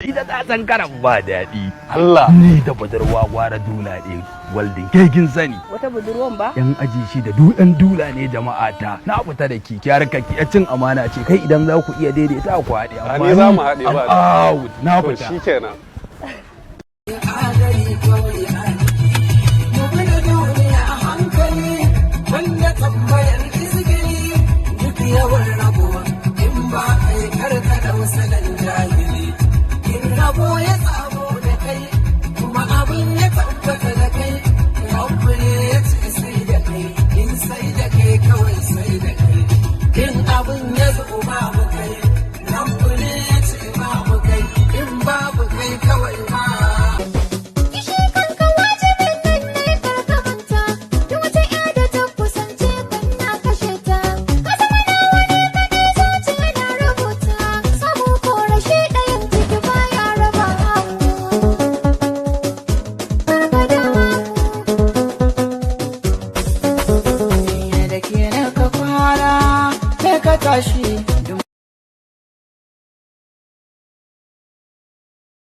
ita ta san karan ba daɗi. Allah Ni da budurwa gwara dula ɗin waldin kai kin sani. Wata budurwan ba? Yan aji shi da duɗan dula ne jama'a ta. Na fita da ki harkar ki cin amana ce kai idan za ku iya daidaita ku haɗe. Ni za mu haɗe ba. Na to fita. shikenan. tashi